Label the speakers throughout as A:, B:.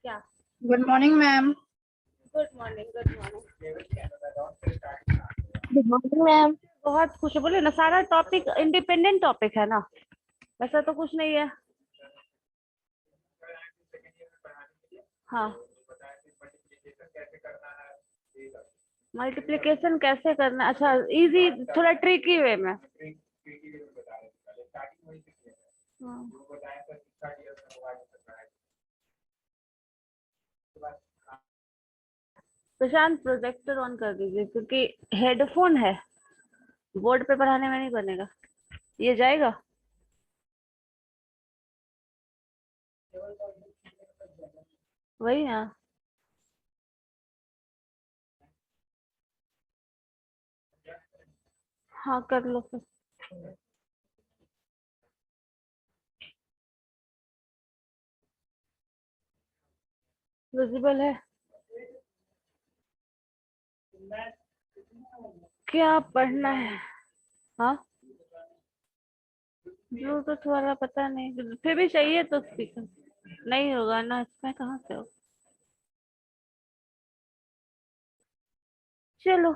A: क्या?
B: Good morning ma'am.
A: Good morning, good morning.
B: Good morning ma'am.
A: बहुत खुश बोले ना, सारा टॉपिक इंडिपेंडेंट टॉपिक है ना, वैसा तो कुछ नहीं है। हाँ, मल्टीप्लिकेशन कैसे करना, अच्छा इजी, थोड़ा ट्रिकी वे में। हाँ। प्रशांत प्रोजेक्टर ऑन कर दीजिए, क्योंकि हेडफोन है, बोर्ड पे पढ़ाने में नहीं बनेगा। ये जाएगा? वही ना। हाँ कर लो फिर। विजिबल है? क्या पढ़ना है? हाँ, ब्लूटूथ वाला पता नहीं, फिर भी चाहिए तो स्पीकर नहीं होगा ना इसमें, कहाँ से हो। चलो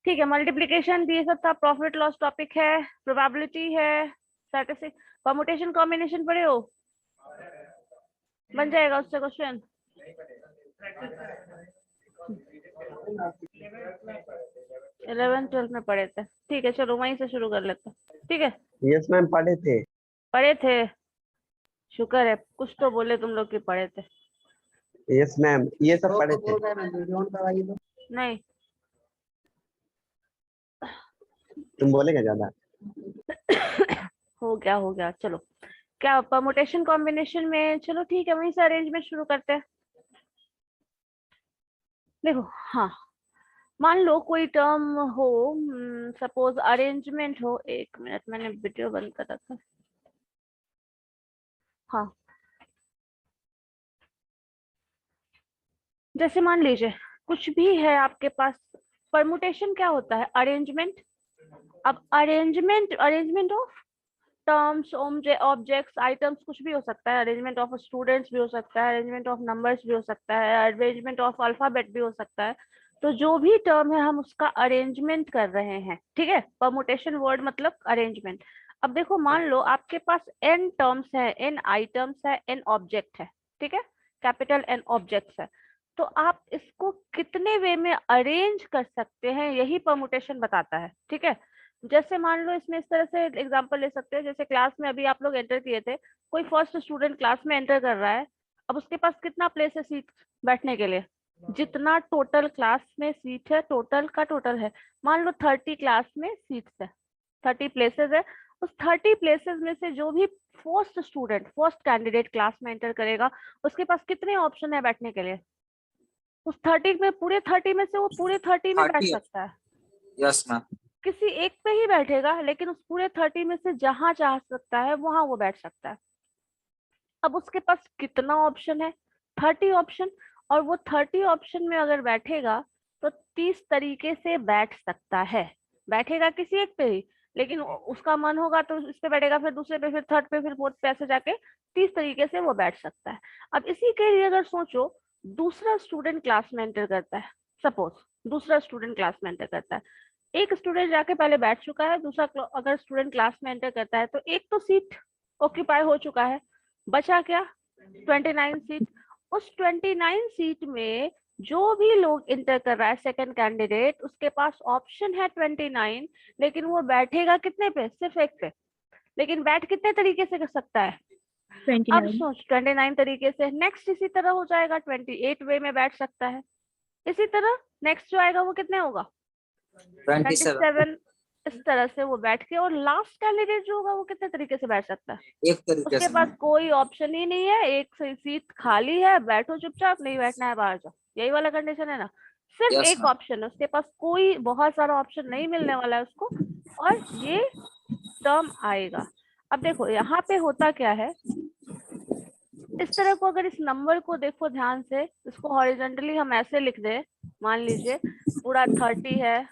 A: ठीक है, मल्टीप्लिकेशन ये सब था, प्रॉफिट लॉस टॉपिक है, प्रोबेबिलिटी है, स्टैटिस्टिक, परमुटेशन कॉम्बिनेशन पढ़े हो? बन जाएगा उससे क्वेश्चन। 11th 12th में पढ़े थे, ठीक है चलो वहीं से शुरू कर लेते हैं, ठीक है।
C: यस मैम, पढ़े थे।
A: पढ़े थे? शुक्र है, कुछ तो बोले तुम लोग कि पढ़े थे।
C: यस मैम, ये सब पढ़े थे।
A: नहीं,
C: तुम बोलेगा ज्यादा।
A: हो गया चलो। क्या परमुटेशन कॉम्बिनेशन में, चलो ठीक है वहीं से अरेंजमेंट शुरू करते हैं। देखो, हाँ, मान लो कोई टर्म हो, सपोज अरेंजमेंट हो, एक मिनट मैंने वीडियो बंद कर रखा है। हाँ, जैसे मान लीजिए कुछ भी है आपके पास, परमुटेशन क्या होता है? अरेंजमेंट। अब arrangement of terms, objects, items, कुछ भी हो सकता है। अरेंजमेंट ऑफ स्टूडेंट्स भी हो सकता है, अरेंजमेंट ऑफ नंबर्स भी हो सकता है, अरेंजमेंट ऑफ अल्फाबेट भी हो सकता है। तो जो भी टर्म है हम उसका अरेंजमेंट कर रहे हैं, ठीक है। परमुटेशन वर्ड मतलब अरेंजमेंट। अब देखो, मान लो आपके पास n टर्म्स है, n आइटम्स है, n ऑब्जेक्ट है, ठीक है, कैपिटल N ऑब्जेक्ट्स है। तो आप इसको कितने वे में अरेंज कर सकते हैं, यही परमुटेशन बताता है, ठीक है। जैसे मान लो इसमें इस तरह से एग्जांपल ले सकते हैं, जैसे क्लास में अभी आप लोग एंटर किए थे, कोई फर्स्ट स्टूडेंट क्लास में एंटर कर रहा है। अब उसके पास कितना प्लेस है सीट बैठने के लिए? जितना टोटल क्लास में सीट है, टोटल का टोटल है, मान लो 30 क्लास में सीट्स है, 30 प्लेसेस है। उस 30 प्लेसेस में से जो भी first student, first candidate class में एंटर करेगा, उसके पास कितने ऑप्शन है बैठने के लिए? उस 30 में, पूरे 30 में से वो पूरे 30 में बैठ सकता है।
D: Yes ma'am.
A: किसी एक पे ही बैठेगा, लेकिन उस पूरे 30 में से जहां चाह सकता है वहां वो बैठ सकता है। अब उसके पास कितना ऑप्शन है? 30 ऑप्शन। और वो 30 ऑप्शन में अगर बैठेगा तो 30 तरीके से बैठ सकता है। बैठेगा किसी एक पे ही, लेकिन उसका मन होगा तो इस पे बैठेगा, फिर दूसरे पे, फिर थर्ड पे, फिर फोर्थ पे, ऐसे जाके 30 तरीके से वो बैठ सकता है। अब इसी के लिए अगर सोचो, दूसरा स्टूडेंट क्लास में एंटर करता है, सपोज दूसरा स्टूडेंट क्लास में एंटर करता है, एक स्टूडेंट जाके पहले बैठ चुका है, दूसरा अगर स्टूडेंट क्लास में एंटर करता है तो एक तो सीट ऑक्यूपाई हो चुका है, बचा क्या? 29 सीट। उस 29 सीट में जो भी लोग इंटर कर रहा है, सेकंड कैंडिडेट, उसके पास ऑप्शन है 29, लेकिन वो बैठेगा कितने पे? सिर्फ एक पे। लेकिन बैठ कितने तरीके से कर सकता है?
B: 29।
A: अब सोच, 29 तरीके से। नेक्स्ट इसी तरह हो जाएगा, 28 वे में बैठ सकता है। इसी तरह नेक्स्ट जो आएगा वो कितने होगा? 27। इस तरह से वो बैठ के, और लास्ट कैंडिडेट जो होगा वो कितने तरीके से बैठ सकता है?
D: एक तरीके
A: उसके
D: से
A: पास कोई ऑप्शन ही नहीं है, एक सीट खाली है, बैठो चुपचाप, नहीं बैठना है बाहर जाओ, यही वाला कंडीशन है ना। सिर्फ
D: यस
A: एक
D: मैम।
A: ऑप्शन है उसके पास, कोई बहुत सारा ऑप्शन नहीं मिलने वाला है उसको, और ये टर्म आएगा। अब देखो यहाँ पे होता क्या है, इस तरह को अगर इस नंबर को देखो ध्यान से, इसको हॉरिजॉन्टली हम ऐसे लिख दे, मान लीजिए पूरा 30 है,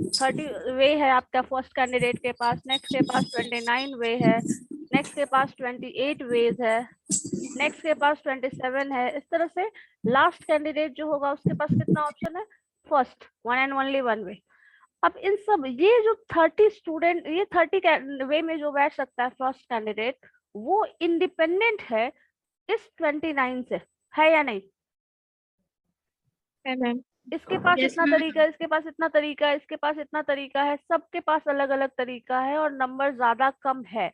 A: 30 वे है आपका फर्स्ट कैंडिडेट के पास, नेक्स्ट के पास 29 वे है, नेक्स्ट के पास 28 वेज है, नेक्स्ट के पास 27 है। इस तरह से लास्ट कैंडिडेट जो होगा उसके पास कितना ऑप्शन है? First, one and only one way. अब इन सब ये जो 30 स्टूडेंट, ये 30 वे में जो बैठ सकता है फर्स्ट कैंडिडेट, वो इंडिपेंडेंट है इस 29 से, है या नहीं?
B: है मैम।
A: इसके पास
B: Yes,
A: इतना
B: ma'am.
A: तरीका है, इसके पास इतना तरीका है, इसके पास इतना तरीका है, सबके पास अलग अलग तरीका है और नंबर ज्यादा कम है।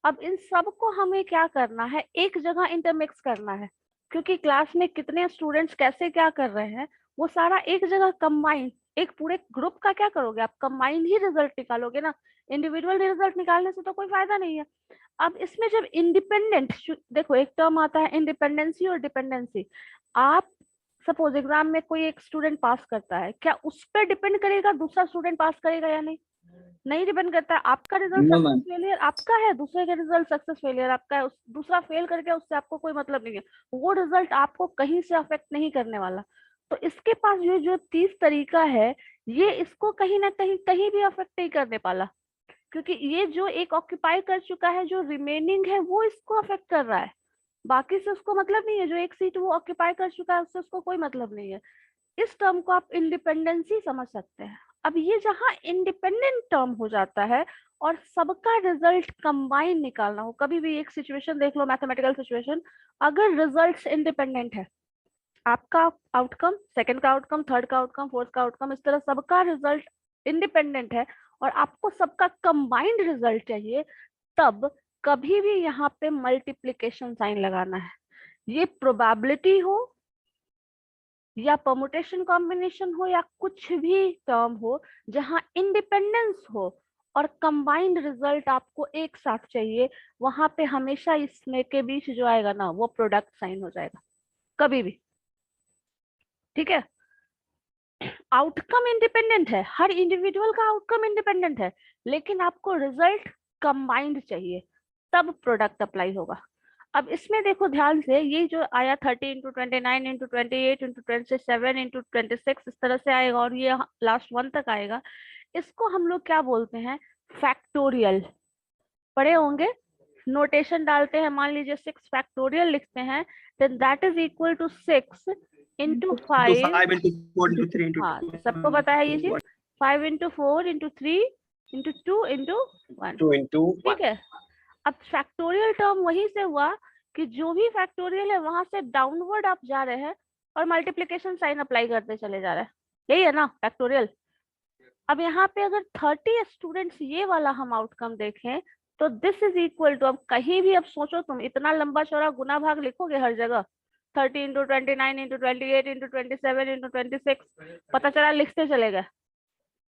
A: अब इन सबको हमें क्या करना है? एक जगह इंटरमिक्स करना है, क्योंकि क्लास में कितने स्टूडेंट्स कैसे क्या कर रहे हैं वो सारा एक जगह कंबाइन, एक पूरे ग्रुप का क्या करोगे आप? कंबाइन ही रिजल्ट निकालोगे ना, इंडिविजुअल रिजल्ट निकालने से तो कोई फायदा नहीं है। अब इसमें जब इंडिपेंडेंट, देखो एक टर्म आता है इंडिपेंडेंसी और डिपेंडेंसी। आप सपोज एग्जाम में कोई एक स्टूडेंट पास करता है, क्या उस पर डिपेंड करेगा दूसरा स्टूडेंट पास करेगा या नहीं? नहीं डिपेंड करता है। आपका result
D: No,
A: success
D: ma'am.
A: Failure आपका है, दूसरे का रिजल्ट सक्सेस फेलियर आपका है। दूसरा फेल करके उससे आपको कोई मतलब नहीं है, वो रिजल्ट आपको कहीं से अफेक्ट नहीं करने वाला। तो इसके पास ये जो 30 तरीका है, ये इसको कहीं ना कहीं कहीं भी अफेक्ट नहीं करने वाला, क्योंकि ये जो एक ऑक्यूपाई कर चुका है, जो रिमेनिंग है वो इसको अफेक्ट कर रहा है। बाकी से उसको मतलब नहीं है, जो एक सीट वो ऑक्यूपाई कर चुका है उससे उसको कोई मतलब नहीं है। इस टर्म को आप इंडिपेंडेंसी समझ सकते हैं। अब ये जहां इंडिपेंडेंट टर्म हो जाता है और सबका रिजल्ट कंबाइन निकालना हो, कभी भी एक सिचुएशन देख लो, मैथमेटिकल सिचुएशन, अगर रिजल्ट्स इंडिपेंडेंट है, आपका आउटकम, सेकंड का आउटकम, थर्ड का आउटकम, फोर्थ का आउटकम, इस तरह सबका रिजल्ट इंडिपेंडेंट है और आपको सबका कंबाइंड रिजल्ट चाहिए, तब कभी भी यहाँ पे मल्टीप्लिकेशन साइन लगाना है। ये प्रोबेबिलिटी हो या परमुटेशन कॉम्बिनेशन हो या कुछ भी टर्म हो, जहां इंडिपेंडेंस हो और कंबाइंड रिजल्ट आपको एक साथ चाहिए, वहां पे हमेशा इसमें के बीच जो आएगा ना वो प्रोडक्ट साइन हो जाएगा, कभी भी। ठीक है, आउटकम इंडिपेंडेंट है, हर इंडिविजुअल का आउटकम इंडिपेंडेंट है, लेकिन आपको रिजल्ट कंबाइंड चाहिए, तब प्रोडक्ट अप्लाई होगा। अब इसमें देखो ध्यान से, ये जो आया 30 इंटू 29 इंटू 28 इंटू 27 इंटू 26, इस तरह से आएगा और ये लास्ट 1 तक आएगा। इसको हम लोग क्या बोलते हैं? फैक्टोरियल। पढ़े होंगे, नोटेशन डालते हैं, मान लीजिए 6 फैक्टोरियल लिखते हैं, then that is equal to 6 into 5।
D: 5 into 4 into 3 into
A: हाँ,
D: 2
A: सबको पता है ये चीज, 5 into 4 into 3 into 2 into 1।
C: 2 into 1.
A: ठीक है, अब फैक्टोरियल टर्म वहीं से हुआ कि जो भी फैक्टोरियल है वहां से डाउनवर्ड आप जा रहे हैं और मल्टीप्लिकेशन साइन अप्लाई करते चले जा रहे हैं, यही है ना फैक्टोरियल। अब यहाँ पे अगर 30 स्टूडेंट्स ये वाला हम आउटकम देखें, तो दिस इज इक्वल टू, अब कहीं भी अब सोचो तुम, इतना लंबा चौड़ा गुना भाग लिखोगे हर जगह, 30 इंटू 29 इंटू 28 इंटू 27 इंटू 26, पता चला लिखते चले गए,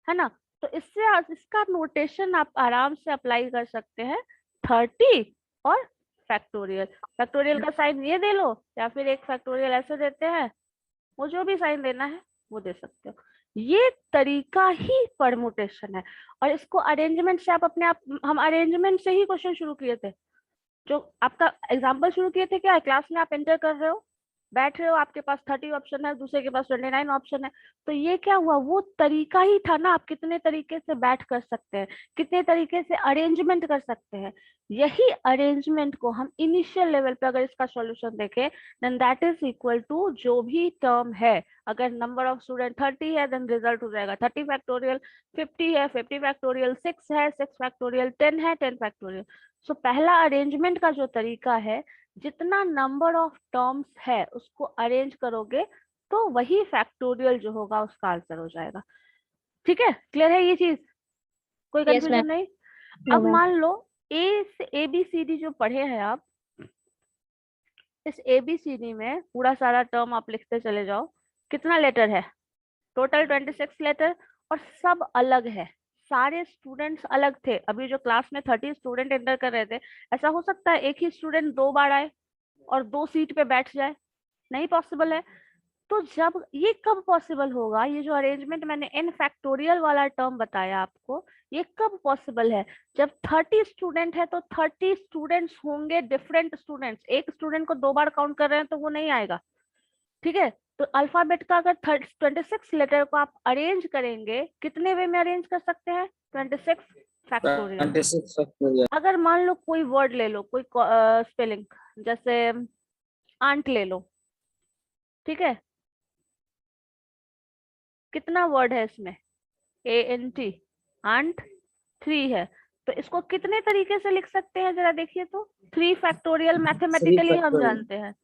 A: है ना? तो इससे इसका नोटेशन आप आराम से अप्लाई कर सकते हैं, 30 और फैक्टोरियल। फैक्टोरियल का साइन ये दे लो या फिर एक फैक्टोरियल ऐसे देते हैं, वो जो भी साइन देना है वो दे सकते हो। ये तरीका ही परमुटेशन है। और इसको अरेंजमेंट से आप अपने आप, हम अरेंजमेंट से ही क्वेश्चन शुरू किए थे, जो आपका एग्जाम्पल शुरू किए थे, क्या है, क्लास में आप एंटर कर रहे हो, बैठ रहे हो, आपके पास 30 ऑप्शन है, दूसरे के पास 29 ऑप्शन है, तो ये क्या हुआ, वो तरीका ही था ना, आप कितने तरीके से बैठ कर सकते हैं, कितने तरीके से अरेंजमेंट कर सकते हैं। यही अरेंजमेंट को हम इनिशियल लेवल पे अगर इसका सॉल्यूशन देखें, then that is equal to जो भी टर्म है, अगर नंबर ऑफ स्टूडेंट 30 है देन रिजल्ट हो जाएगा 30 फैक्टोरियल, 50 है 50 फैक्टोरियल, 6 है 6 फैक्टोरियल, 10 है 10 फैक्टोरियल। सो पहला अरेंजमेंट का जो तरीका है, जितना नंबर ऑफ टर्म्स है उसको अरेंज करोगे तो वही फैक्टोरियल जो होगा उसका आंसर हो जाएगा। ठीक है, क्लियर है ये चीज, कोई
B: Yes,
A: कंफ्यूजन
B: ma'am.
A: नहीं?
B: No,
A: अब
B: ma'am.
A: मान लो ए से ABCD जो पढ़े हैं आप, इस ABCD में पूरा सारा टर्म आप लिखते चले जाओ, कितना लेटर है? टोटल 26 लेटर, और सब अलग है, सारे स्टूडेंट्स अलग थे। अभी जो क्लास में 30 स्टूडेंट एंटर कर रहे थे, ऐसा हो सकता है एक ही स्टूडेंट 2 बार आए और 2 सीट पे बैठ जाए? नहीं पॉसिबल है। तो जब ये कब पॉसिबल होगा, ये जो अरेंजमेंट मैंने n फैक्टोरियल वाला टर्म बताया आपको, ये कब पॉसिबल है? जब 30 स्टूडेंट है तो 30 स्टूडेंट्स होंगे, डिफरेंट स्टूडेंट्स, एक स्टूडेंट को 2 बार काउंट कर रहे हैं तो वो नहीं आएगा। ठीक है, तो अल्फाबेट का अगर 26 लेटर को आप अरेंज करेंगे, कितने वे में अरेंज कर सकते हैं? 26 फैक्टोरियल।
E: 26 फैक्टोरियल।
A: अगर मान लो कोई वर्ड ले लो, कोई स्पेलिंग, जैसे आंट ले लो, ठीक है, कितना वर्ड है इसमें, ANT, आंट 3 है, तो इसको कितने तरीके से लिख सकते हैं जरा देखिए तो। 3 फैक्टोरियल मैथमेटिकली हम
E: factorial.
A: जानते हैं।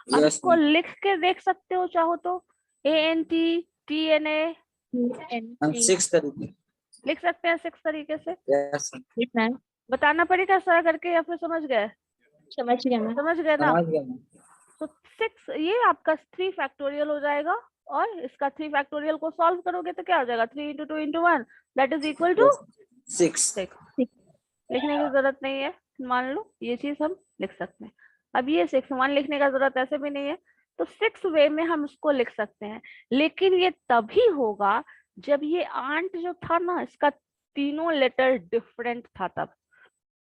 A: अब
E: Yes,
A: इसको
E: ma'am.
A: लिख के देख सकते हो चाहो तो, ANT TNA
E: हम 6 तरीके।
A: लिख सकते हैं 6 तरीके से।
E: Yes, ma'am.
B: Yes, ma'am.
A: बताना पड़ेगा सारा करके या फिर समझ गए?
B: समझ गया मैम।
A: समझ गए ना?
E: समझ गया ma'am.
A: तो 6 ये आपका 3 फैक्टोरियल हो जाएगा, और इसका 3 फैक्टोरियल को सॉल्व करोगे तो क्या हो जाएगा, 3 into 2 into 1 that is equal to
E: 6.
A: 6। लिखने की जरूरत नहीं है, मान लो ये चीज हम लिख सकते हैं। अब ये 6 1 लिखने का जरूरत ऐसे भी नहीं है, तो 6 वे में हम इसको लिख सकते हैं। लेकिन ये तभी होगा जब ये आंट जो था ना, इसका तीनों लेटर डिफरेंट था तब।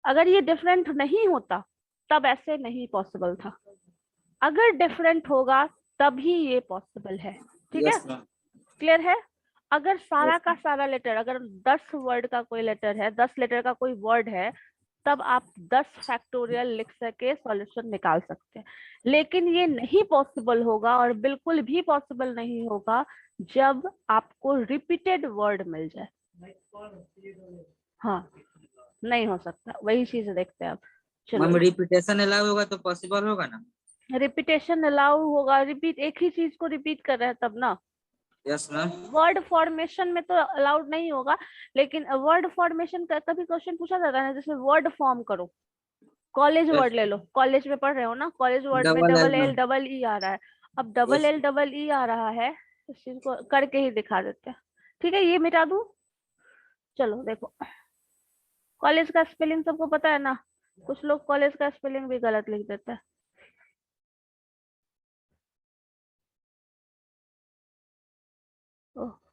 A: अगर ये डिफरेंट नहीं होता तब ऐसे नहीं पॉसिबल था, अगर डिफरेंट होगा तभी ये पॉसिबल है। ठीक है,
E: Yes, ma'am.
A: क्लियर है? अगर सारा
E: Yes,
A: का सारा लेटर, अगर 10 वर्ड का कोई लेटर है, 10 लेटर का कोई वर्ड है, तब आप 10 फैक्टोरियल लिख सके सॉल्यूशन निकाल सकते हैं। लेकिन ये नहीं पॉसिबल होगा, और बिल्कुल भी पॉसिबल नहीं होगा जब आपको रिपीटेड वर्ड मिल जाए। हाँ, नहीं हो सकता, वही चीज देखते हैं अब।
E: मैम
A: चलो,
E: रिपीटेशन अलाउ होगा तो पॉसिबल होगा ना?
A: रिपीटेशन अलाउ होगा, रिपीट एक ही चीज को रिपीट कर रहे हैं तब ना।
E: Yes ma'am.
A: वर्ड फॉर्मेशन में तो अलाउड नहीं होगा, लेकिन वर्ड फॉर्मेशन का कभी क्वेश्चन पूछा जाता है ना, जैसे वर्ड फॉर्म करो। College
E: Yes.
A: वर्ड ले लो, कॉलेज में पढ़ रहे हो ना, कॉलेज वर्ड में
E: Double L
A: डबल एल
E: में।
A: डबल ई आ रहा है। अब double
E: Yes.
A: L double E आ रहा है, इस चीज को करके ही दिखा देते हैं। ठीक है, ये मिटा दूं। चलो देखो, कॉलेज का स्पेलिंग सबको पता है ना, कुछ लोग कॉलेज का स्पेलिंग भी गलत लिख देते हैं।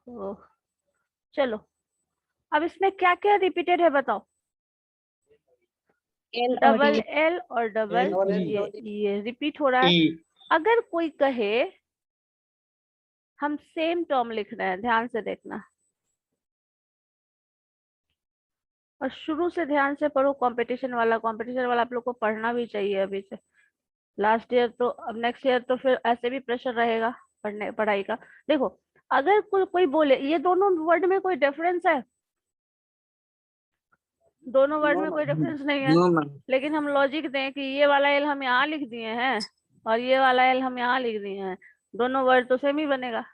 A: ओह, चलो, अब इसमें क्या क्या रिपीटेड है बताओ।
B: L और
A: डबल
B: E।
A: एल और डबल
C: और
A: ये रिपीट हो रहा है। अगर कोई कहे हम सेम टर्म लिख रहे हैं, ध्यान से देखना और शुरू से ध्यान से पढ़ो। कंपटीशन वाला आप लोग को पढ़ना भी चाहिए अभी से। लास्ट ईयर तो, अब नेक्स्ट ईयर तो फिर ऐसे भी प्रेशर रहेगा पढ़ाई का। देखो, अगर कोई बोले ये दोनों वर्ड में कोई डिफरेंस है, दोनों वर्ड में कोई डिफरेंस नहीं है,
E: नो मैम।
A: लेकिन हम लॉजिक दें कि ये वाला एल हम यहाँ लिख दिए हैं और ये वाला एल हम यहाँ लिख दिए हैं, दोनों वर्ड तो सेम ही बनेगा।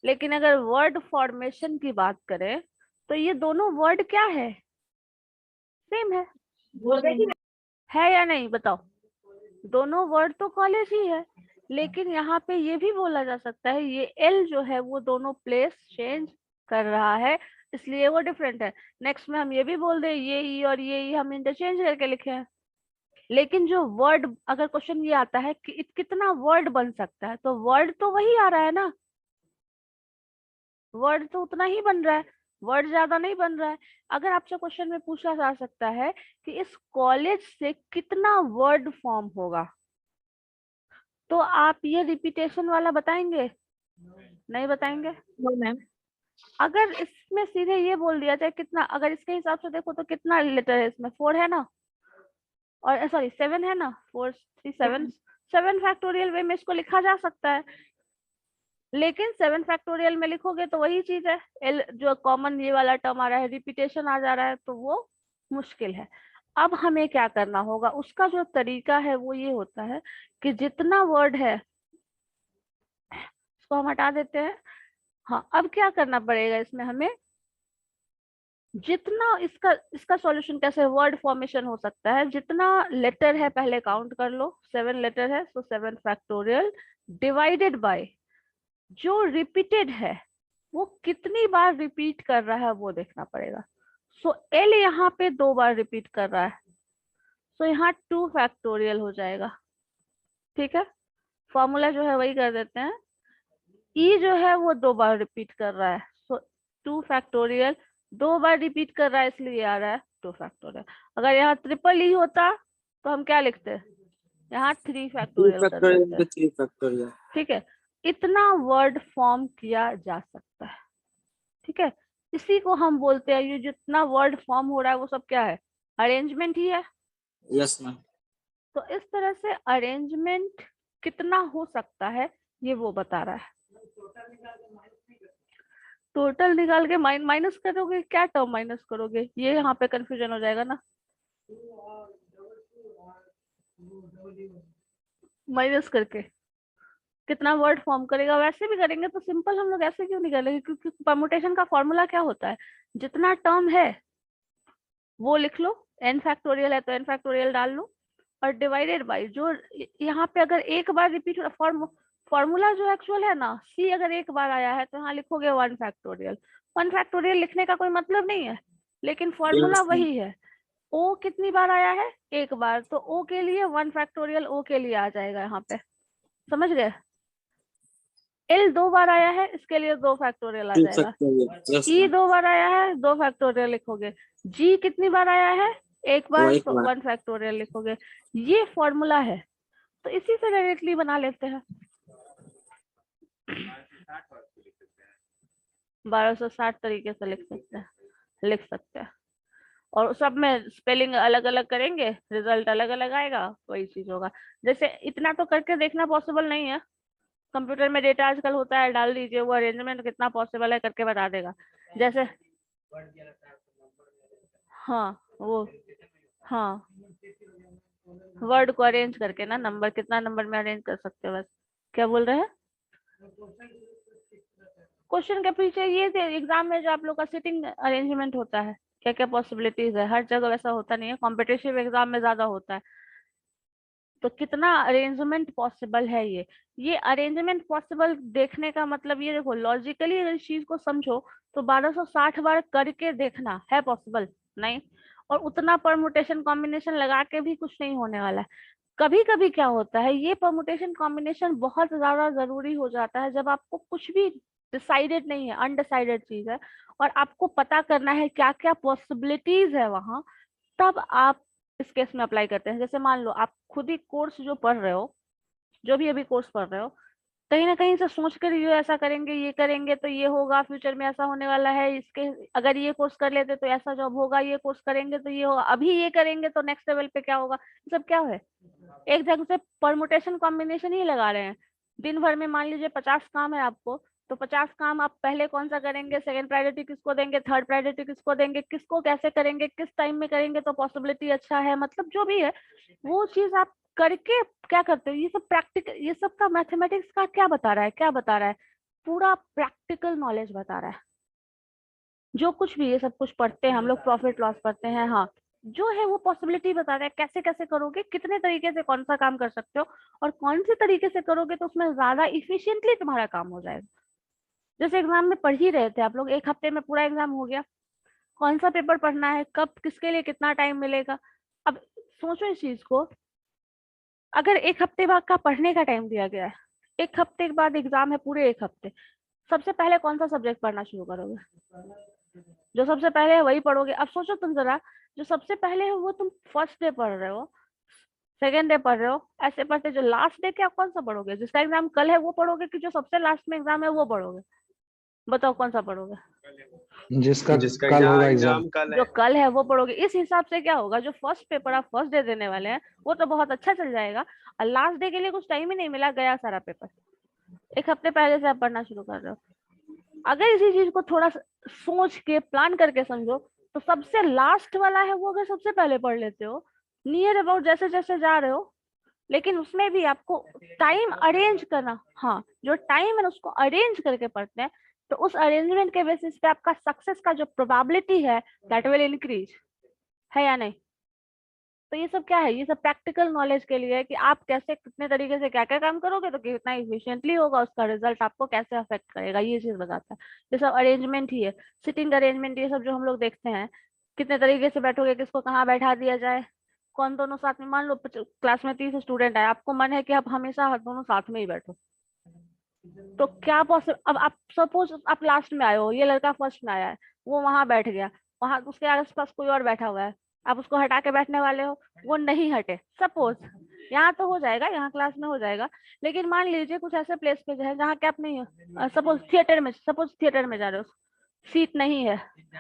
A: लेकिन अगर वर्ड फॉर्मेशन की बात करें तो ये दोनों वर्ड क्या है, सेम है या नहीं बताओ? दोनों वर्ड तो कॉलेज ही है, लेकिन यहाँ पे ये भी बोला जा सकता है ये एल जो है वो दोनों प्लेस चेंज कर रहा है, इसलिए वो डिफरेंट है। नेक्स्ट में हम ये भी बोल दे ये ई और ये ई हम इंटरचेंज करके लिखे हैं। लेकिन जो वर्ड, अगर क्वेश्चन ये आता है कि कितना वर्ड बन सकता है, तो वर्ड तो वही आ रहा है ना, वर्ड तो उतना ही बन रहा है, वर्ड ज्यादा नहीं बन रहा है। अगर आपसे क्वेश्चन में पूछा जा सकता है कि इस कॉलेज से कितना वर्ड फॉर्म होगा, तो आप ये रिपीटेशन वाला बताएंगे? नहीं बताएंगे।
B: No ma'am.
A: अगर इसमें सीधे ये बोल दिया जाए कितना, अगर इसके हिसाब से देखो तो कितना लेटर है इसमें, 4 है ना, और सॉरी 7 है ना, 4 3 7, 7 फैक्टोरियल वे में इसको लिखा जा सकता है। लेकिन 7 फैक्टोरियल में लिखोगे तो वही चीज है, एल जो कॉमन ये वाला टर्म आ रहा है, रिपीटेशन आ जा रहा है, तो वो मुश्किल है। अब हमें क्या करना होगा, उसका जो तरीका है वो ये होता है कि जितना वर्ड है इसको हम हटा देते हैं। हाँ, अब क्या करना पड़ेगा इसमें हमें, जितना इसका सॉल्यूशन कैसे वर्ड फॉर्मेशन हो सकता है, जितना लेटर है पहले काउंट कर लो, 7 लेटर है, तो 7 फैक्टोरियल डिवाइडेड बाय जो रिपीटेड है वो कितनी बार रिपीट कर रहा है वो देखना पड़ेगा। सो एल यहाँ पे 2 बार रिपीट कर रहा है, सो यहाँ 2 फैक्टोरियल हो जाएगा। ठीक है, फॉर्मूला जो है वही कर देते हैं। ई जो है वो 2 बार रिपीट कर रहा है, सो 2 फैक्टोरियल, 2 बार रिपीट कर रहा है इसलिए आ रहा है 2 फैक्टोरियल। अगर यहाँ ट्रिपल ई होता तो हम क्या लिखते हैं, यहाँ 3 फैक्टोरियल कर देते हैं।
E: 3 फैक्टोरियल।
A: ठीक है, इतना वर्ड फॉर्म किया जा सकता है। ठीक है, इसी को हम बोलते हैं, ये जितना वर्ड फॉर्म हो रहा है वो सब क्या है, अरेंजमेंट ही है।
E: Yes ma'am.
A: तो इस तरह से अरेंजमेंट कितना हो सकता है ये वो बता रहा है। टोटल निकाल के माइनस करोगे, क्या टर्म माइनस करोगे, ये यहाँ पे कंफ्यूजन हो जाएगा ना। माइनस करके कितना वर्ड फॉर्म करेगा, वैसे भी करेंगे तो सिंपल हम लोग ऐसे क्यों निकालेंगे, क्योंकि परमुटेशन का फॉर्मूला क्या होता है, जितना टर्म है वो लिख लो, n फैक्टोरियल है तो n फैक्टोरियल डाल लो, और डिवाइडेड बाय जो यहाँ पे अगर एक बार रिपीट फॉर्मूला जो एक्चुअल है ना, c अगर एक बार आया है तो यहाँ लिखोगे 1 फैक्टोरियल। 1 फैक्टोरियल लिखने का कोई मतलब नहीं है, लेकिन फॉर्मूला
E: Yes, ma'am.
A: वही है। o कितनी बार आया है, एक बार, तो o के लिए 1 फैक्टोरियल o के लिए आ जाएगा यहाँ पे, समझ गए। l 2 बार आया है, इसके लिए 2 फैक्टोरियल आ
E: 2
A: जाएगा।
E: factorial. Yes,
A: e
E: ma'am.
A: 2 बार आया है, 2 फैक्टोरियल लिखोगे। g कितनी बार आया है, एक बार,
E: एक
A: तो
E: बार।
A: 1 फैक्टोरियल लिखोगे। ये फॉर्मूला है, तो इसी से डायरेक्टली बना लेते हैं। 1260 तरीके से लिख सकते हैं, और सब में स्पेलिंग अलग अलग करेंगे, रिजल्ट अलग अलग आएगा, वही चीज होगा। जैसे इतना तो करके देखना पॉसिबल नहीं है, कंप्यूटर में डेटा आजकल होता है, डाल दीजिए, वो अरेंजमेंट कितना पॉसिबल है करके बता देगा। जैसे हाँ वो, हाँ वर्ड को अरेंज करके ना, नंबर कितना नंबर में अरेंज कर सकते हो, बस। क्या बोल रहे हैं, क्वेश्चन के पीछे ये थे, एग्जाम में जो आप लोग का सिटिंग अरेंजमेंट होता है, क्या क्या पॉसिबिलिटीज है, हर जगह वैसा होता नहीं है, कॉम्पिटिटिव एग्जाम में ज्यादा होता है। तो कितना अरेंजमेंट पॉसिबल है, ये अरेंजमेंट पॉसिबल देखने का मतलब ये देखो, लॉजिकली अगर इस चीज को समझो तो 1260 बार करके देखना है पॉसिबल नहीं, और उतना परमुटेशन कॉम्बिनेशन लगा के भी कुछ नहीं होने वाला है। कभी कभी क्या होता है, ये परमुटेशन कॉम्बिनेशन बहुत ज्यादा जरूरी हो जाता है जब आपको कुछ भी डिसाइडेड नहीं है, अनडिसाइडेड चीज है, और आपको पता करना है क्या क्या पॉसिबिलिटीज है वहां, तब आप इस केस में अप्लाई करते हैं। जैसे मान लो आप खुद ही कोर्स जो पढ़ रहे हो, जो भी अभी कोर्स पढ़ रहे हो, कहीं ना कहीं से सोच कर ये ऐसा करेंगे, ये करेंगे तो ये होगा, फ्यूचर में ऐसा होने वाला है, इसके अगर ये कोर्स कर लेते तो ऐसा जॉब होगा, ये कोर्स करेंगे तो ये होगा, अभी ये करेंगे तो नेक्स्ट लेवल पे क्या होगा, ये सब क्या है, एक जगह से परमुटेशन कॉम्बिनेशन ही लगा रहे हैं। दिन भर में मान लीजिए 50 काम है आपको, तो 50 काम आप पहले कौन सा करेंगे, सेकंड प्रायोरिटी किसको देंगे, थर्ड प्रायोरिटी किसको देंगे, किसको कैसे करेंगे, किस टाइम में करेंगे तो पॉसिबिलिटी अच्छा है, मतलब जो भी है वो चीज आप करके क्या करते हो, ये सब प्रैक्टिकल, ये सब का मैथमेटिक्स का क्या बता रहा है, क्या बता रहा है, पूरा प्रैक्टिकल नॉलेज बता रहा है। जो कुछ भी ये सब कुछ पढ़ते हैं हम लोग, प्रॉफिट लॉस पढ़ते हैं, हाँ जो है वो पॉसिबिलिटी बता रहा है, कैसे कैसे करोगे, कितने तरीके से कौन सा काम कर सकते हो, और कौन से तरीके से करोगे तो उसमें ज्यादा इफिशिएंटली तुम्हारा काम हो जाएगा। जैसे एग्जाम में पढ़ ही रहे थे आप लोग, एक हफ्ते में पूरा एग्जाम हो गया, कौन सा पेपर पढ़ना है, कब, किसके लिए कितना टाइम मिलेगा। अब सोचो इस चीज को, अगर एक हफ्ते बाद का पढ़ने का टाइम दिया गया है, एक हफ्ते के बाद एग्जाम है, पूरे एक हफ्ते, सबसे पहले कौन सा सब्जेक्ट पढ़ना शुरू करोगे, जो सबसे पहले है वही पढ़ोगे। अब सोचो तुम जरा, जो सबसे पहले है वो तुम फर्स्ट डे पढ़ रहे हो, सेकेंड डे पढ़ रहे हो, ऐसे पढ़ते, जो लास्ट डे क्या कौन सा पढ़ोगे, जिसका एग्जाम कल है वो पढ़ोगे, कि जो सबसे लास्ट में एग्जाम है वो पढ़ोगे, बताओ कौन सा पढ़ोगे।
F: जिसका
C: जिसका
F: कल होगा
C: एग्जाम
F: एग्जाम।
C: कल है।
A: जो कल है वो पढ़ोगे। इस हिसाब से क्या होगा, जो फर्स्ट पेपर आप फर्स्ट डे देने वाले हैं वो तो बहुत अच्छा चल जाएगा, और लास्ट डे के लिए कुछ टाइम ही नहीं मिला, गया सारा पेपर, एक हफ्ते पहले से आप पढ़ना शुरू कर रहे हो। अगर इसी चीज को थोड़ा सोच के प्लान करके समझो, तो सबसे लास्ट वाला है वो अगर सबसे पहले पढ़ लेते हो, नियर अबाउट जैसे जैसे जा रहे हो, लेकिन उसमें भी आपको टाइम अरेंज करना, हाँ जो टाइम है उसको अरेंज करके पढ़ते हैं, तो उस अरेंजमेंट के बेसिस पे आपका सक्सेस का जो प्रोबेबिलिटी है दैट विल इंक्रीज, है या नहीं। तो ये सब क्या है, ये सब प्रैक्टिकल नॉलेज के लिए है कि आप कैसे कितने तरीके से क्या क्या काम करोगे तो कितना इफिशिएंटली होगा, उसका रिजल्ट आपको कैसे अफेक्ट करेगा, ये चीज बताता है। ये सब अरेंजमेंट ही है, सिटिंग अरेंजमेंट, ये सब जो हम लोग देखते हैं, कितने तरीके से बैठोगे, किसको कहाँ बैठा दिया जाए, कौन दोनों साथ में, मान लो क्लास में 30 स्टूडेंट है, आपको मन है कि आप हमेशा दोनों साथ में ही बैठो, तो क्या पॉसिबल, अब आप सपोज आप लास्ट में आए हो, ये लड़का फर्स्ट में आया है, वो वहां बैठ गया, वहां उसके आसपास कोई और बैठा हुआ है, आप उसको हटा के बैठने वाले हो, वो नहीं हटे, सपोज यहाँ तो हो जाएगा, यहाँ क्लास में हो जाएगा, लेकिन मान लीजिए कुछ ऐसे प्लेस पे है जहाँ क्या आप नहीं हो, सपोज थिएटर में जा रहे हो, सीट नहीं है।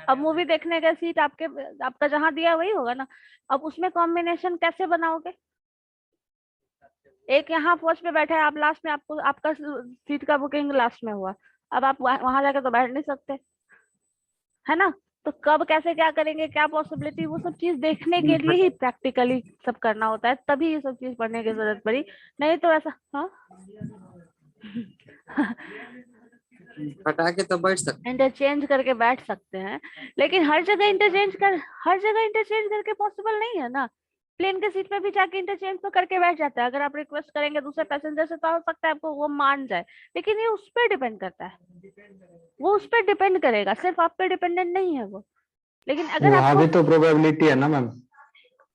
A: अब मूवी देखने का सीट आपका जहां दिया वही होगा ना। अब उसमें कॉम्बिनेशन कैसे बनाओगे? एक यहाँ फर्स्ट पे बैठा है, आप लास्ट में, आपको आपका सीट का बुकिंग लास्ट में हुआ। अब आप वहां जाकर तो बैठ नहीं सकते, है ना। तो कब कैसे क्या करेंगे, क्या पॉसिबिलिटी, वो सब चीज देखने के लिए ही प्रैक्टिकली सब करना होता है, तभी ये सब चीज पढ़ने की जरूरत पड़ी। नहीं तो ऐसा हाँ
E: हटा के तो बैठ सकते।
A: इंटरचेंज करके बैठ सकते हैं, लेकिन हर जगह इंटरचेंज करके पॉसिबल नहीं है ना। प्लेन के सीट पे भी जाके इंटरचेंज तो करके बैठ जाता है। अगर आप रिक्वेस्ट करेंगे दूसरे पैसेंजर से तो हो सकता है आपको वो मान जाए, लेकिन ये उस पर डिपेंड करता है, वो उस पर डिपेंड करेगा, सिर्फ आप पे डिपेंडेंट नहीं है वो। लेकिन अगर
F: वहाँ
A: आपको
F: भी तो प्रोबेबिलिटी है ना मैम,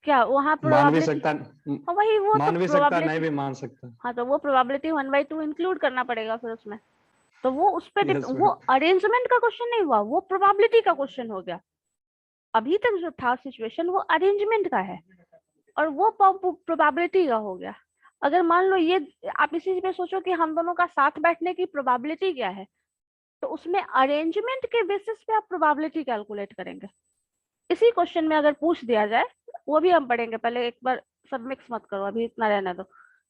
A: क्या वहाँ
F: मान भी
A: प्रोबेबिलिटी,
F: सकता,
A: वही वो तो
F: मान भी सकता, नहीं
A: प्रोबेबिलिटी,
F: भी मान सकता।
A: हाँ तो वो प्रोबेबिलिटी 1/2 इंक्लूड करना पड़ेगा फिर उसमें। तो वो उस पर
F: Yes,
A: वो
F: madam.
A: अरेंजमेंट का क्वेश्चन नहीं हुआ, वो प्रोबेबिलिटी का क्वेश्चन हो गया। अभी तक जो था सिचुएशन वो अरेंजमेंट का है, और वो प्रोबेबिलिटी का हो गया। अगर मान लो ये, आप इसी पे सोचो कि हम दोनों का साथ बैठने की प्रोबेबिलिटी क्या है, तो उसमें अरेंजमेंट के बेसिस पे आप प्रोबेबिलिटी कैलकुलेट करेंगे। इसी क्वेश्चन में अगर पूछ दिया जाए, वो भी हम पढ़ेंगे, पहले एक बार सब मिक्स मत करो, अभी इतना रहने दो।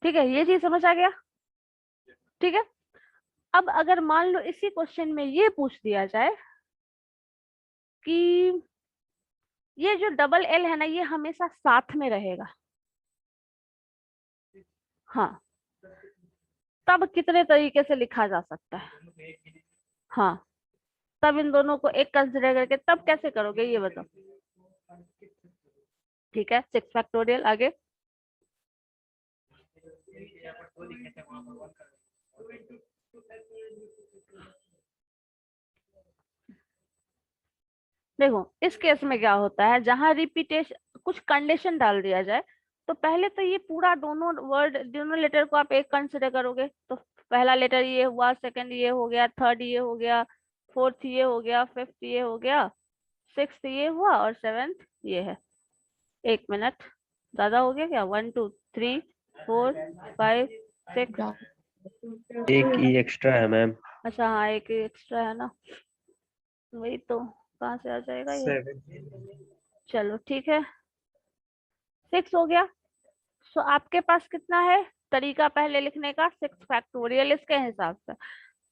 A: ठीक है, ये चीज समझ आ गया? ठीक है। अब अगर मान लो इसी क्वेश्चन में ये पूछ दिया जाए कि ये जो डबल एल है ना, ये हमेशा साथ में रहेगा, हाँ, तब कितने तरीके से लिखा जा सकता है? हाँ, तब इन दोनों को एक कंसिडर करके तब कैसे करोगे ये बताओ। ठीक है, 6 फैक्टोरियल। आगे देखो, इस केस में क्या होता है, जहां रिपीटेशन कुछ कंडीशन डाल दिया जाए, तो पहले तो ये पूरा दोनों वर्ड, दोनों लेटर को आप एक कंसिडर करोगे, तो पहला लेटर ये हुआ, सेकंड ये हो गया, थर्ड ये हो गया, फोर्थ ये हो गया, फिफ्थ ये हो गया, सिक्स्थ ये हुआ, और सेवेंथ ये है। एक मिनट, ज्यादा हो गया क्या? 1 2 3 4 5 6।
G: एक ई एक्स्ट्रा है मैम।
A: अच्छा हाँ, एक एक्स्ट्रा है ना, वही तो, कहाँ से आ जाएगा ये? चलो ठीक है, 6 हो गया। सो आपके पास कितना है तरीका पहले लिखने का? 6 फैक्टोरियल इसके हिसाब से।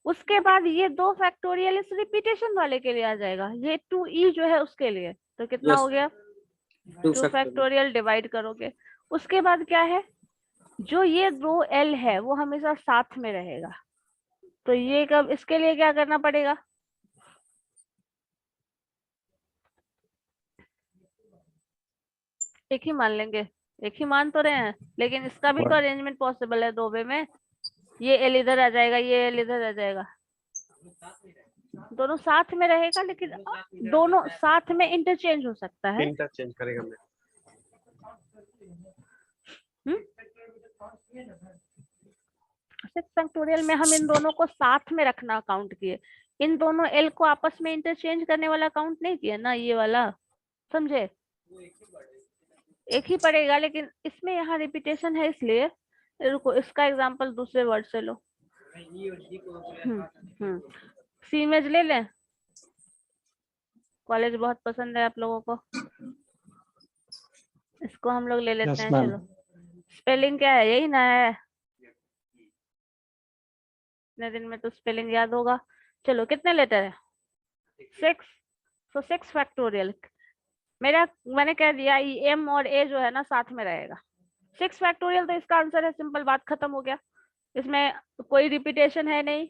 A: उसके बाद ये 2 फैक्टोरियल इस रिपीटेशन वाले के लिए आ जाएगा, ये 2e जो है उसके लिए, तो कितना
E: Yes.
A: हो गया? 2 फैक्टोरियल डिवाइड करोगे। उसके बाद क्या है, जो ये 2l है वो हमेशा साथ में रहेगा, तो ये कब, इसके लिए क्या करना पड़ेगा? एक ही मान लेंगे, एक ही मान तो रहे हैं, लेकिन इसका भी तो अरेंजमेंट पॉसिबल है 2 वे में। ये एल इधर आ जाएगा, ये एल इधर आ जाएगा, दोनों साथ में रहेगा, लेकिन दोनों साथ में इंटरचेंज हो सकता है।
C: इंटरचेंज करेगा मैं।
A: 6 फैक्टोरियल में हम इन दोनों को साथ में रखना काउंट किए, इन दोनों एल को आपस में इंटरचेंज करने वाला काउंट नहीं किया ना, ये वाला, समझे? एक ही पड़ेगा, लेकिन इसमें यहाँ रिपीटेशन है, इसलिए रुको, इसका एग्जांपल दूसरे वर्ड से लो। सी इमेज ले लें, कॉलेज बहुत पसंद है आप लोगों को, इसको हम लोग ले लेते
F: Yes,
A: हैं।
F: ma'am.
A: चलो, स्पेलिंग क्या है? यही ना है, इतने दिन में तो स्पेलिंग याद होगा। चलो, कितने लेटर है? 6। तो 6 फैक्टोरियल, मैंने कह दिया एम और ए जो है ना साथ में रहेगा। 6 फैक्टोरियल, तो इसका आंसर है, सिंपल बात, खत्म हो गया, इसमें कोई रिपीटेशन है नहीं,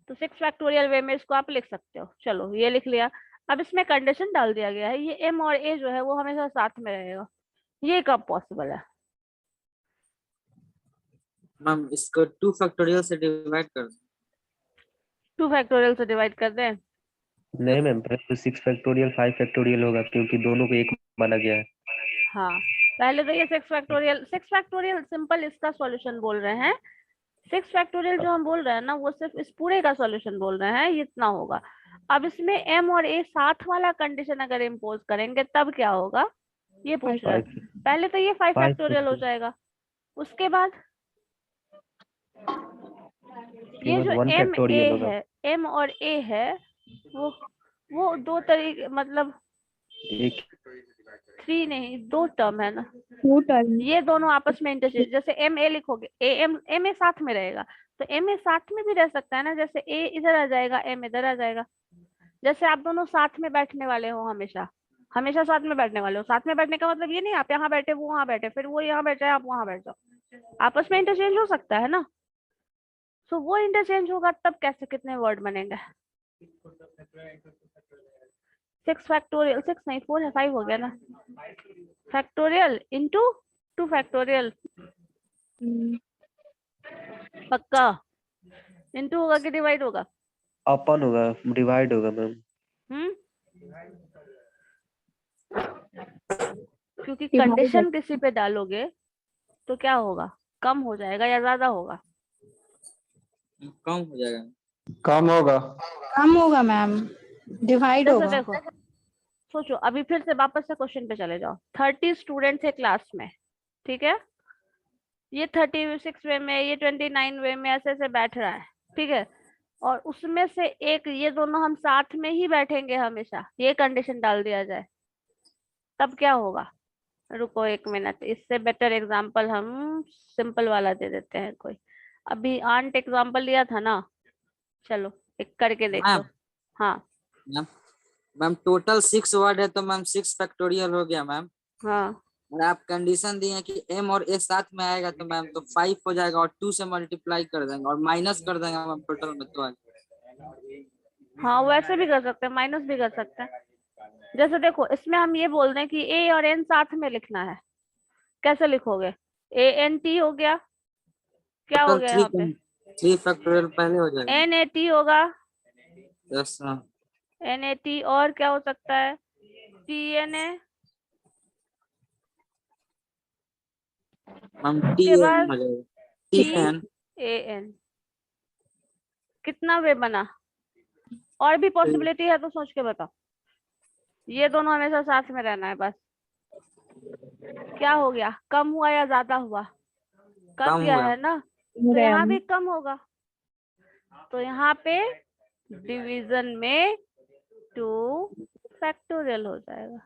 A: तो 6 फैक्टोरियल वे में इसको आप लिख सकते हो। चलो, ये लिख लिया। अब इसमें कंडीशन डाल दिया गया है, ये एम और ए जो है वो हमेशा साथ में रहेगा, ये कब पॉसिबल है?
E: मैम इसको 2 फैक्टोरियल से डिवाइड कर
A: 2 फैक्टोरियल से डिवाइड कर दें?
G: नहीं मैम, पहले 6 फैक्टोरियल 5 फैक्टोरियल होगा क्योंकि दोनों को एक माना गया है।
A: हाँ, पहले तो ये 6 फैक्टोरियल सिंपल इसका सॉल्यूशन बोल रहे हैं। 6 फैक्टोरियल जो हम बोल रहे हैं ना, वो सिर्फ इस पूरे का सॉल्यूशन बोल रहे हैं, ये इतना होगा। अब इसमें एम और ए साथ वाला कंडीशन अगर इम्पोज करेंगे तब क्या होगा, ये पूछ रहे हैं। पहले तो ये 5 फैक्टोरियल हो जाएगा, उसके बाद ये जो
G: केवल 1
A: एम ए
G: फैक्टोरियल होगा।
A: है, एम और ए है, वो वो दो तरीके, मतलब
G: एक
A: 3 नहीं, 2 टर्म है ना,
B: टू टर्म।
A: ये दोनों आपस में इंटरचेंज, जैसे एम ए लिखोगे, ए एम, एम ए साथ में रहेगा, तो एम ए साथ में भी रह सकता है ना, जैसे ए इधर आ जाएगा, एम इधर आ जाएगा। जैसे आप दोनों साथ में बैठने वाले हो, हमेशा हमेशा साथ में बैठने वाले हो। साथ में बैठने का मतलब ये नहीं आप यहाँ बैठे वो वहां बैठे, फिर वो यहाँ बैठ जाए आप वहां बैठ जाओ, आपस में इंटरचेंज हो सकता है ना। सो वो इंटरचेंज होगा तब कैसे कितने वर्ड बनेंगे। 6 फैक्टोरियल, 6 नहीं 4 है, 5 हो गया ना। फैक्टोरियल इंटू 2 फैक्टोरियल, पक्का। इंटू होगा कि डिवाइड होगा?
G: अपन होगा, डिवाइड होगा मैम।
A: क्योंकि
B: Divide
A: कंडीशन किसी पे डालोगे तो क्या होगा, कम हो जाएगा या ज्यादा होगा?
E: कम हो जाएगा।
F: कम होगा।
B: कम होगा मैम, डिवाइड
A: जैसे
B: होगा।
A: देखो, सोचो, अभी फिर से वापस से क्वेश्चन पे चले जाओ। 30 स्टूडेंट्स है क्लास में, ठीक है, ये 36 वे में, ये 29 वे में ऐसे ऐसे बैठ रहा है, ठीक है, और उसमें से एक, ये दोनों हम साथ में ही बैठेंगे हमेशा, ये कंडीशन डाल दिया जाए, तब क्या होगा? रुको 1 मिनट, इससे बेटर एग्जांपल हम सिंपल वाला दे देते हैं कोई। अभी आंट एग्जांपल लिया था ना, चलो एक करके देख लो।
E: मैम
A: हाँ
E: मैम मैम टोटल 6 वर्ड है तो मैम 6 फैक्टोरियल हो गया मैम।
A: हाँ
E: और आप कंडीशन दिए हैं कि m और a साथ में आएगा तो मैम तो 5 हो जाएगा और 2 से मल्टीप्लाई कर देंगे और माइनस कर देंगे मैम टोटल में तो
A: हाँ, वैसे भी कर सकते हैं, माइनस भी कर सकते हैं। जैसे देखो, इसमें हम ये बोल दें कि ए और एन साथ में लिखना है, कैसे लिखोगे? ए एन टी हो गया, क्या हो गया यहाँ पे?
E: 3 फैक्टोरियल पहले हो जाएगा।
A: एन ए टी होगा,
E: yes ma'am.
A: N A T, और क्या हो सकता है? टी एन ए,
E: मैम
A: उसके
E: टी
A: बाद
E: हो जाएगा।
A: T
E: T N.
A: A N. कितना वे बना? और भी पॉसिबिलिटी है तो सोच के बताओ। ये दोनों हमेशा साथ में रहना है बस। क्या हो गया, कम हुआ या ज्यादा हुआ? कम
E: कम
A: गया
E: हुआ।
A: है ना, तो यहाँ भी कम होगा, तो यहाँ पे डिवीजन में 2 फैक्टोरियल हो जाएगा।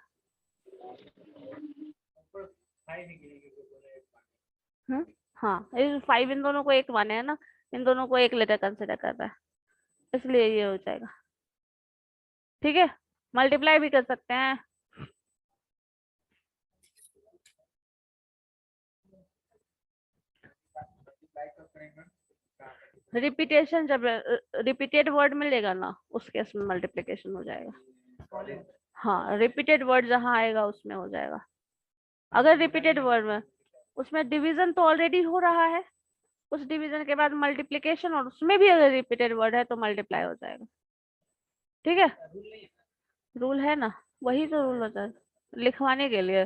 A: हाँ, इस 5 इन दोनों को एक माने है ना, इन दोनों को एक लेटर कंसिडर कर रहा है, इसलिए ये हो जाएगा। ठीक है, मल्टीप्लाई भी कर सकते हैं। रिपीटेशन, जब रिपीटेड वर्ड मिलेगा ना, उस केस में मल्टीप्लिकेशन हो जाएगा। हाँ, रिपीटेड वर्ड जहाँ आएगा उसमें हो जाएगा। अगर रिपीटेड वर्ड में, उसमें डिवीजन तो ऑलरेडी हो रहा है, उस डिवीजन के बाद मल्टीप्लिकेशन, और उसमें भी अगर रिपीटेड वर्ड है तो मल्टीप्लाई हो जाएगा। ठीक है, रूल है ना, वही तो रूल होता है लिखवाने के लिए।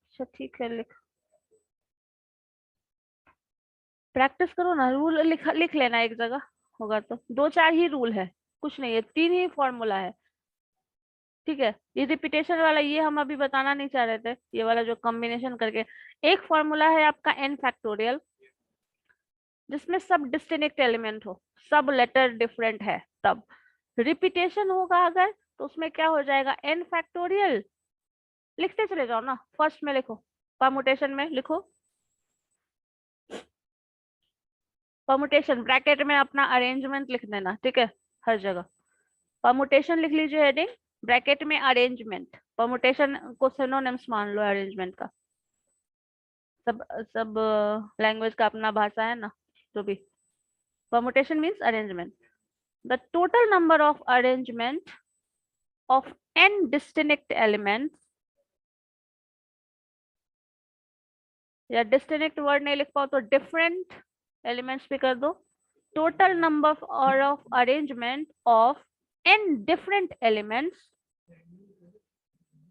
A: अच्छा ठीक है, प्रैक्टिस करो ना, रूल लिख लेना एक जगह, होगा तो 2-4 ही रूल है, कुछ नहीं है, 3 ही फॉर्मूला है। ठीक है, ये रिपीटेशन वाला ये हम अभी बताना नहीं चाह रहे थे, ये वाला जो कॉम्बिनेशन करके, एक फॉर्मूला है आपका n फैक्टोरियल, जिसमें सब डिस्टिंक्ट एलिमेंट हो, सब लेटर डिफरेंट है, तब रिपीटेशन होगा अगर, तो उसमें क्या हो जाएगा, n फैक्टोरियल। लिखते चले जाओ ना, फर्स्ट में लिखो, परमुटेशन में लिखो, परमुटेशन ब्रैकेट में अपना अरेंजमेंट लिख देना, ठीक है, हर जगह परमुटेशन लिख लीजिए हेडिंग, ब्रैकेट में अरेंजमेंट, परमुटेशन को सिनोनिम्स मान लो अरेंजमेंट का, सब सब लैंग्वेज का अपना भाषा है ना, जो भी permutation means arrangement. The total number of arrangement of n distinct elements, या डिस्टिंक्ट वर्ड नहीं लिख पाओ तो डिफरेंट एलिमेंट्स भी कर दो, टोटल नंबर और of arrangement of n different elements,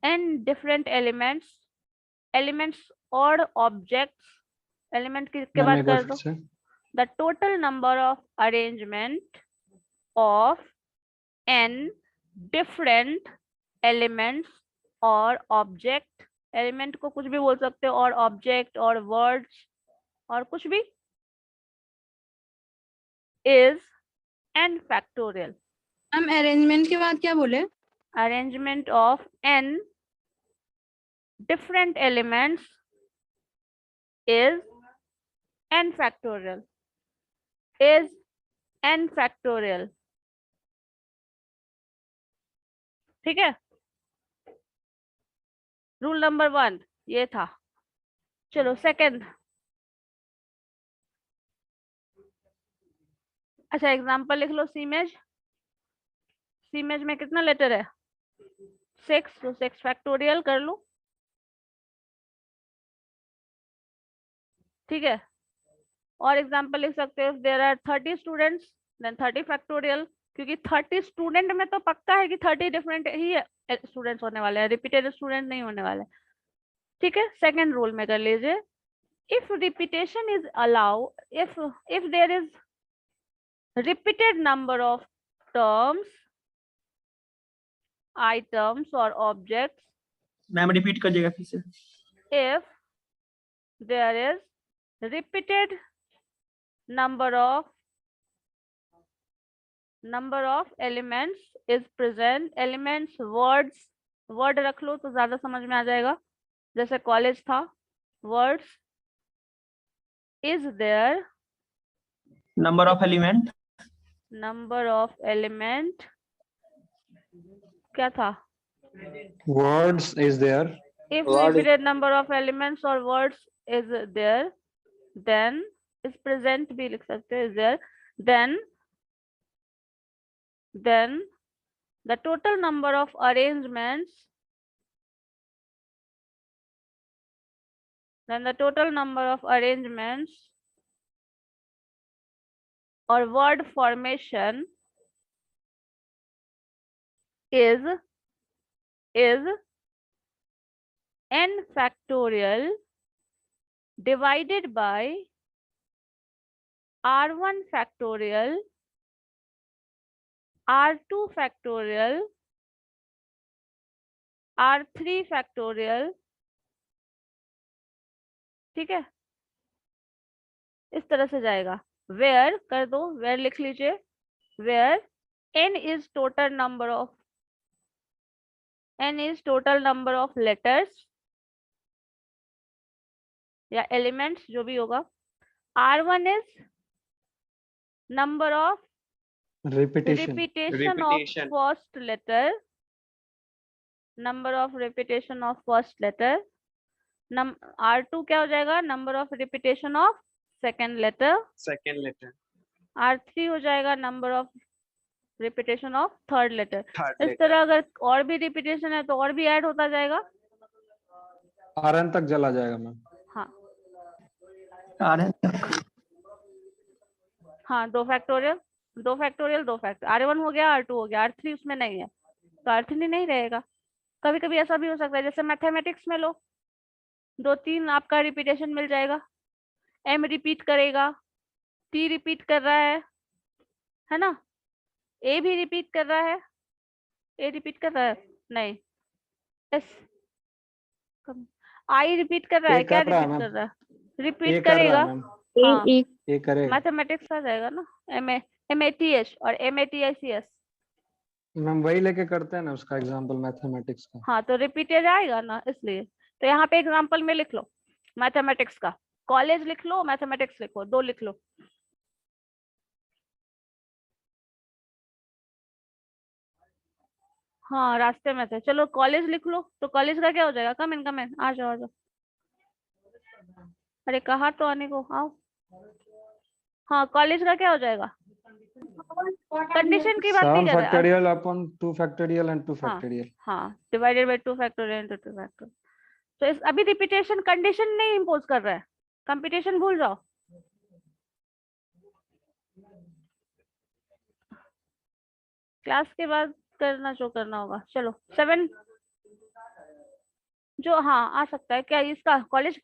A: n different elements और objects, एलिमेंट के बाद कर दो, the total number of arrangement of n different elements और object, एलिमेंट को कुछ भी बोल सकते हो, और ऑब्जेक्ट और वर्ड्स और कुछ भी, is n factorial.
B: Ma'am arrangement के बाद क्या बोले?
A: Arrangement of n different elements is n factorial. Is n factorial. ठीक है, रूल नंबर 1 ये था. चलो सेकंड. अच्छा एग्जांपल लिख लो. सीमेज में कितना लेटर है? 6. तो 6 फैक्टोरियल कर लो. ठीक है, और एग्जांपल लिख सकते हो. There are 30 students then 30 factorial, क्योंकि 30 स्टूडेंट में तो पक्का है कि 30 डिफरेंट ही स्टूडेंट्स होने वाले हैं, रिपीटेड स्टूडेंट नहीं होने वाले. ठीक है, सेकंड रूल में कर लीजिए. If repetition is allow, if there is repeated number of terms, items or objects,
D: ma'am repeat करिएगा फिर से.
A: if there is repeated number of elements is present. elements words, word रख लो तो ज्यादा समझ में आ जाएगा. जैसे कॉलेज था, words is there,
D: number of element.
A: number of element क्या था?
F: Words is there.
A: If
E: Word is-
A: repeated number of elements or words is there, then is present भी लिख सकते हैं. is there, then the total number of arrangements, or word formation is n factorial divided by r1 factorial, r2 factorial, r3 factorial. ठीक है, इस तरह से जाएगा. where कर दो, where लिख लीजिए. where n is total number of letters या elements जो भी होगा. r1 is number of
F: Repetition.
A: repetition of first letter, number of repetition of first letter. r2 क्या हो जाएगा? number of repetition of second letter. r3 हो जाएगा number of repetition of third letter. इस तरह अगर और भी repetition है तो और भी ऐड होता जाएगा.
F: Rn तक चला जाएगा मैम.
A: हाँ
D: r1
A: हाँ, 2 फैक्टोरियल r1 हो गया, r2 हो गया, r3 उसमें नहीं है तो r3 नहीं रहेगा. कभी कभी ऐसा भी हो सकता है, जैसे मैथमेटिक्स में लो 2-3 आपका रिपीटेशन मिल जाएगा. m रिपीट करेगा, t रिपीट कर रहा है ना, a भी रिपीट कर रहा है, नहीं, s i रिपीट कर रहा है.
F: A
A: क्या
F: कर रहा है
A: रिपीट
F: मैम.
A: कर रहा है?
F: A
A: रिपीट
F: कर रहा
A: करेगा.
F: है मैम.
A: हाँ,
F: A करेगा.
A: मैथमेटिक्स आ जाएगा ना, math और matic.
F: मैम वही लेके करते हैं ना उसका एग्जांपल मैथमेटिक्स का.
A: हाँ, तो रिपीटेड आएगा ना, इसलिए. तो यहाँ पे एग्जांपल में लिख लो मैथमेटिक्स का. कॉलेज लिख लो, मैथमेटिक्स लिखो, 2 लिख लो. हाँ, रास्ते में थे. चलो कॉलेज लिख लो. तो कॉलेज का क्या हो जाएगा? कम इन आ जाओ. अरे कहा तो आने को, आओ. हाँ, कॉलेज का क्या हो जाएगा? कंडीशन की बात नहीं
F: 7
A: कर रहे.
F: factorial upon 2 factorial and 2
A: हाँ.
F: factorial.
A: हाँ, divided by 2 factorial into 2 factorial. तो इस अभी रिपीटेशन कंडीशन नहीं इंपोज कर रहा है, कंपटीशन भूल जाओ. क्लास के बाद करना जो करना होगा. चलो 7 जो हाँ आ सकता है क्या? इसका कॉलेज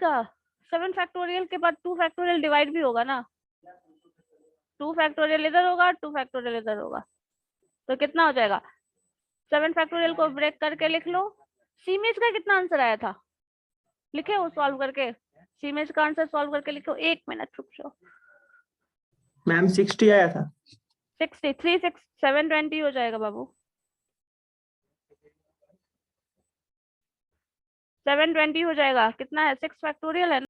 A: का 7 फैक्टोरियल के बाद 2 फैक्टोरियल डिवाइड भी होगा ना. 2 फैक्टोरियल इधर होगा, 2 फैक्टोरियल इधर होगा, तो कितना हो जाएगा? 7 फैक्टोरियल को ब्रेक करके लिख लो. सीमेज का कितना आंसर आया था? लिखे वो सॉल्व करके. सीमेज का आंसर सॉल्व करके लिखो, 1 मिनट रुक जाओ।
D: मैम 60 आया था।
A: 63 6 720 हो जाएगा बाबू, 720 हो जाएगा। कितना है? 6 फैक्टोरियल है ना?